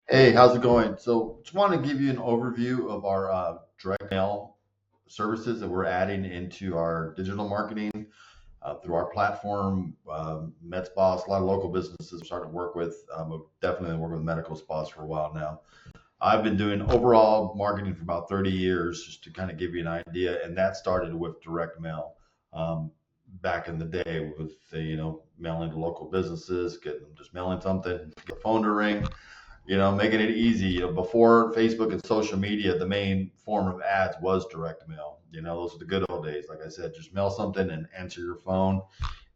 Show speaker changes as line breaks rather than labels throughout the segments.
Hey, how's it going? So, just want to give you an overview of our direct mail services that we're adding into our digital marketing through our platform. MedSpas, a lot of local businesses are starting to work with. We've definitely been working with medical spas for a while now. I've been doing overall marketing for about 30 years, just to kind of give you an idea, and that started with direct mail. Back in the day, with mailing to local businesses, getting them just mailing something, get the phone to ring, making it easy. Before Facebook and social media, the main form of ads was direct mail. Those are the good old days. Like I said, just mail something and answer your phone.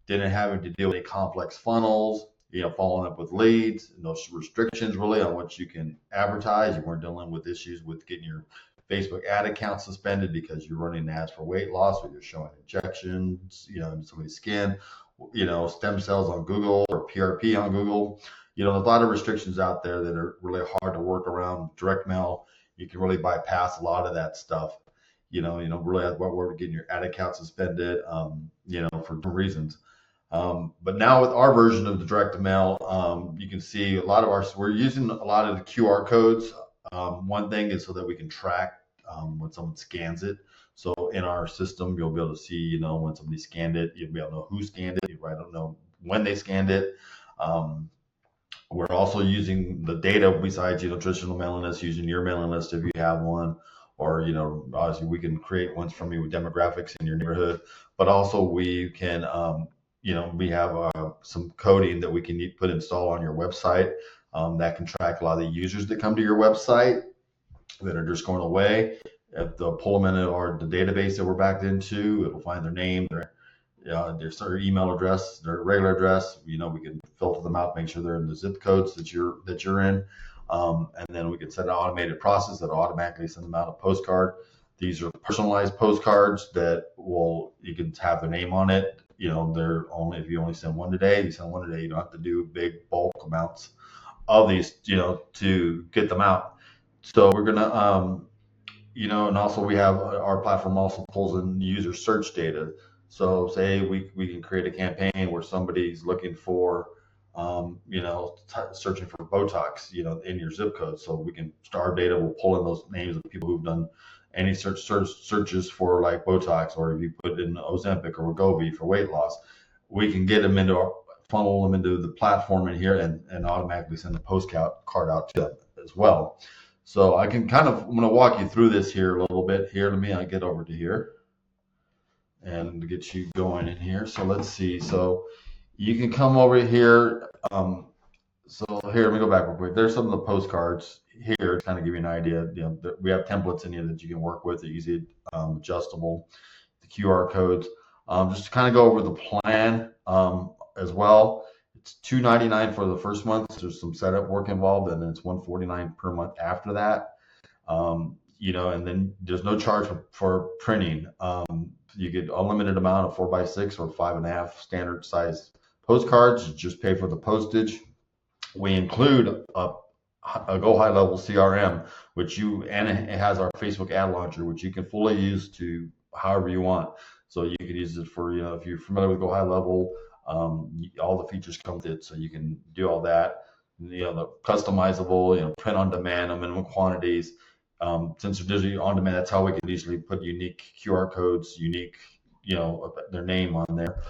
Didn't having to deal with any complex funnels, following up with leads, no restrictions really on what you can advertise. You weren't dealing with issues with getting your Facebook ad account suspended because you're running ads for weight loss or you're showing injections, in somebody's skin, stem cells on Google or PRP on Google. There's a lot of restrictions out there that are really hard to work around. Direct mail, you can really bypass a lot of that stuff. Really what we're getting your ad account suspended, for different reasons. But now with our version of the direct mail, you can see a lot of we're using a lot of the QR codes. One thing is so that we can track when someone scans it. So in our system, you'll be able to see, when somebody scanned it, you'll be able to know who scanned it. You might don't know when they scanned it. Um, we're also using the data besides, traditional mailing list, using your mailing list if you have one, or, obviously we can create ones from you with demographics in your neighborhood, but also we can, we have some coding that we can put install on your website that can track a lot of the users that come to your website that are just going away. If they'll pull them into the database that we're backed into, it'll find their name, their email address, their regular address. We can filter them out, make sure they're in the zip codes that you're in, and then we can set an automated process that automatically send them out a postcard. These are personalized postcards that you can have their name on it. They're only if you only send one today, you send one today. You don't have to do big bulk amounts of these, to get them out. So we're gonna, and also we have our platform also pulls in user search data. So say we can create a campaign where somebody's looking for, searching for Botox, in your zip code. So we can our data will pull in those names of people who've done any searches for like Botox, or if you put in Ozempic or Wegovy for weight loss, we can get them into funnel them into the platform in here and automatically send the postcard out to them as well. So I'm going to walk you through this here a little bit here. Let me get over to here and get you going in here. So let's see. So you can come over here. So here, let me go back real quick. There's some of the postcards here to kind of give you an idea. We have templates in here that you can work with. They're easy, adjustable. The QR codes. Just to kind of go over the plan as well. It's $2.99 for the first month. There's some setup work involved, and then it's $149 per month after that. And then there's no charge for printing. You get unlimited amount of 4x6 or 5.5 standard size postcards. You just pay for the postage. We include a Go High Level CRM, and it has our Facebook ad launcher, which you can fully use to however you want. So you can use it for, if you're familiar with Go High Level, all the features come with it. So you can do all that. The customizable, print on demand, minimum quantities. Since they're digitally on demand, that's how we can easily put unique QR codes, unique, their name on there,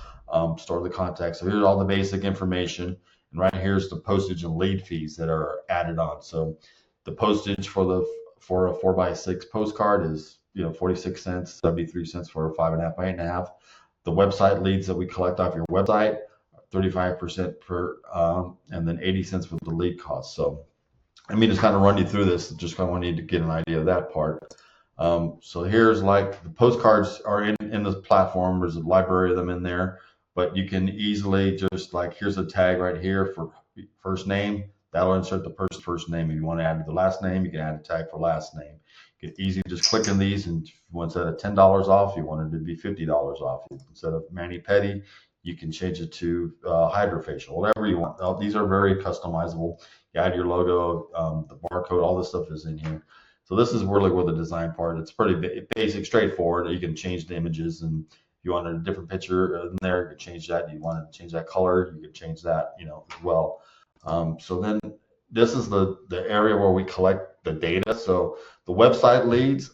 store the contact. So here's all the basic information. And right here's the postage and lead fees that are added on. So the postage for a 4x6 postcard is 46 cents, 73 cents for a 5.5 by 8.5. The website leads that we collect off your website, 35% per, and then 80 cents for the lead cost. So let me just kind of run you through this. Just kind of want you to get an idea of that part. So here's like the postcards are in the platform. There's a library of them in there, but you can easily just like, here's a tag right here for first name. That'll insert the person's first name. If you want to add the last name, you can add a tag for last name. Get easy just clicking these, and if you want instead of $10 off, you want it to be $50 off. Instead of mani pedi, you can change it to hydrofacial, whatever you want. These are very customizable. You add your logo, the barcode, all this stuff is in here. So this is really where the design part. It's pretty basic, straightforward. You can change the images, and if you wanted a different picture in there, you can change that. You wanted to change that color, you can change that, as well. So then this is the area where we collect the data. So the website leads,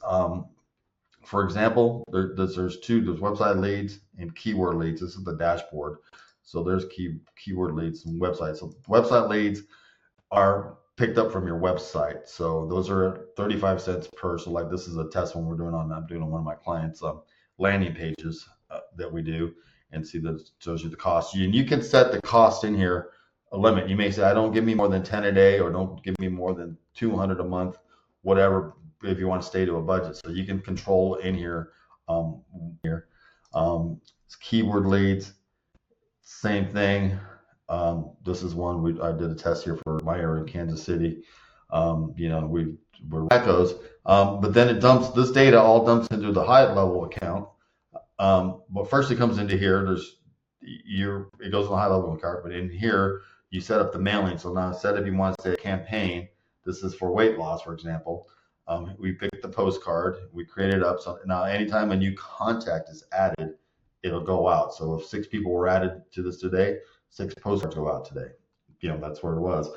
for example, there's two. There's website leads and keyword leads. This is the dashboard. So there's keyword leads and websites. So website leads are picked up from your website. So those are 35 cents per. So like this is a test one I'm doing on one of my clients' landing pages that we do, and see that shows you the cost. And you can set the cost in here, a limit. You may say, I don't give me more than 10 a day, or don't give me more than 200 a month, whatever, if you want to stay to a budget. So you can control in here, um, here, keyword leads, same thing. This is one I did a test here for my area in Kansas City. We're echoes, but then this data all dumps into the high level account. But first it comes into here. It goes in the high level account, but in here you set up the mailing. So now instead if you want to say a campaign, this is for weight loss, for example. We pick the postcard, we create it up. So now anytime a new contact is added, it'll go out. So if 6 people were added to this today, 6 postcards go out today. That's where it was.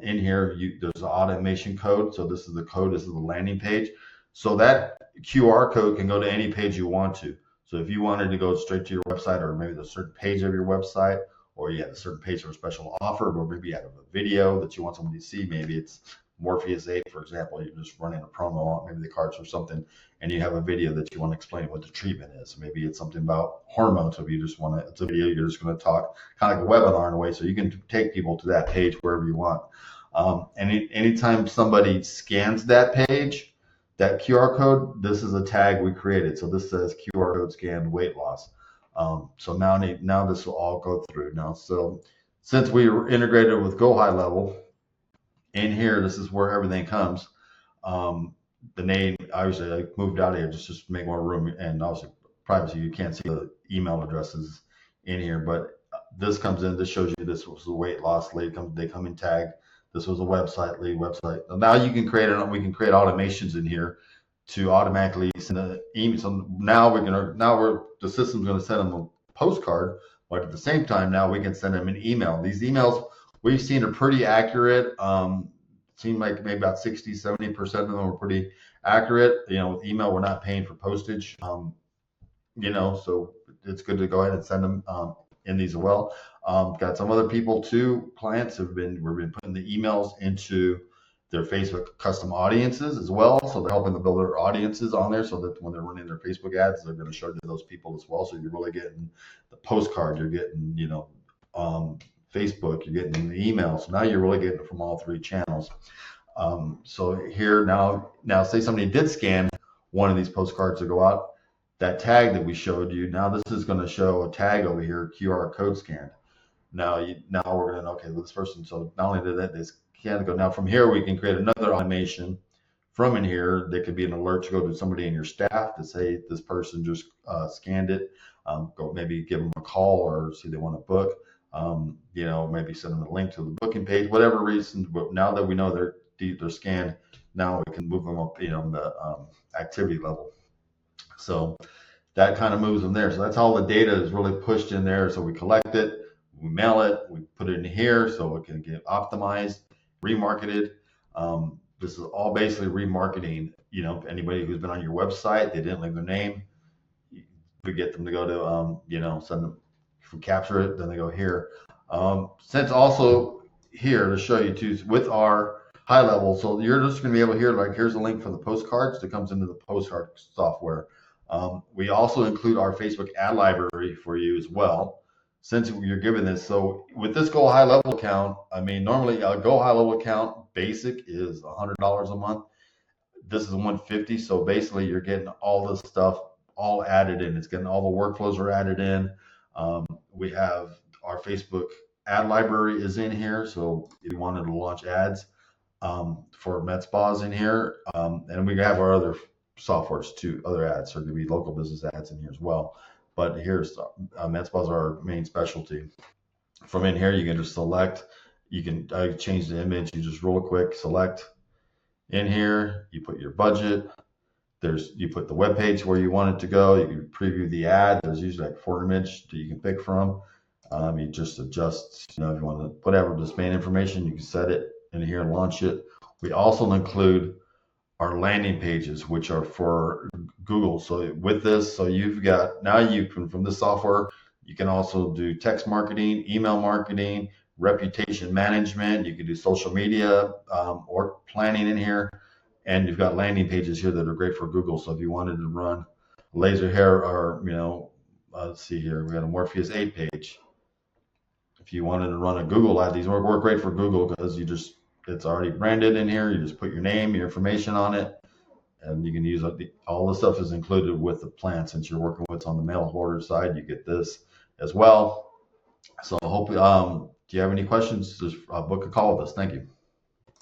In here, there's an automation code. So this is the code. This is the landing page. So that QR code can go to any page you want to. So if you wanted to go straight to your website, or maybe the certain page of your website, or you have a certain page for a special offer, or maybe you have a video that you want somebody to see. Maybe it's Morpheus 8, for example. You're just running a promo on maybe the cards or something, and you have a video that you want to explain what the treatment is. Maybe it's something about hormones. So if you just want to, it's a video, you're just going to talk kind of like a webinar in a way. So you can take people to that page wherever you want. Anytime somebody scans that page, that QR code, this is a tag we created. So this says QR code scanned weight loss. So now this will all go through now. So since we were integrated with Go High Level, in here, this is where everything comes. The name, obviously, I moved out of here just to make more room, and also privacy. You can't see the email addresses in here, but this comes in. This shows you this was a weight loss lead. They come in tagged. This was a website lead. Now you can create it. We can create automations in here to automatically send an email. So now the system's going to send them a postcard, but at the same time, now we can send them an email. These emails we've seen are pretty accurate. Seem like maybe about 60-70% of them are pretty accurate. With email, we're not paying for postage. So it's good to go ahead and send them in these as well. Got some other people too. Clients we've been putting the emails into their Facebook custom audiences as well. So they're helping to build their audiences on there, so that when they're running their Facebook ads, they're going to show to those people as well. So you're really getting the postcard, you're getting, Facebook, you're getting the email. So now you're really getting it from all 3 channels. So here now say somebody did scan one of these postcards to go out, that tag that we showed you, now this is going to show a tag over here, QR code scanned. Now we're going to, okay, this person, so not only did that, they scanned go. Now from here, we can create another automation from in here. There could be an alert to go to somebody in your staff to say this person just scanned it. Go maybe give them a call, or see they want to book. Maybe send them a link to the booking page, whatever reason. But now that we know they're scanned, now we can move them up, the activity level. So that kind of moves them there. So that's all the data is really pushed in there. So we collect it, we mail it, we put it in here so it can get optimized, remarketed. This is all basically remarketing. Anybody who's been on your website, they didn't leave their name, we get them to go to, send them, if we capture it, then they go here. Since also here to show you too, with our high level, so you're just going to be able to hear, like, here's a link for the postcards that comes into the postcard software. We also include our Facebook ad library for you as well, since you're given this. So with this Go High Level account, normally a Go High Level account basic is $100 a month. This is $150. So basically you're getting all this stuff all added in. It's getting all the workflows are added in. We have our Facebook ad library is in here. So if you wanted to launch ads for med spas in here, and we have our other softwares too, other ads. So there could be local business ads in here as well. But here's med spas are our main specialty. From in here, you can just select. You can change the image. You just real quick select in here. You put your budget. You put the web page where you want it to go. You can preview the ad. There's usually like 4 images that you can pick from. You just adjust, if you want to whatever, just main information, you can set it in here and launch it. We also include our landing pages, which are for Google. So with this, so you've got, now you can, from this software, you can also do text marketing, email marketing, reputation management. You can do social media or planning in here. And you've got landing pages here that are great for Google. So if you wanted to run laser hair or, let's see here, we got a Morpheus 8 page. If you wanted to run a Google ad, these work great for Google because it's already branded in here. You just put your name, your information on it, and you can use all the stuff is included with the plan. Since you're working with on the mail order side, you get this as well. So I hope, do you have any questions? Just book a call with us. Thank you.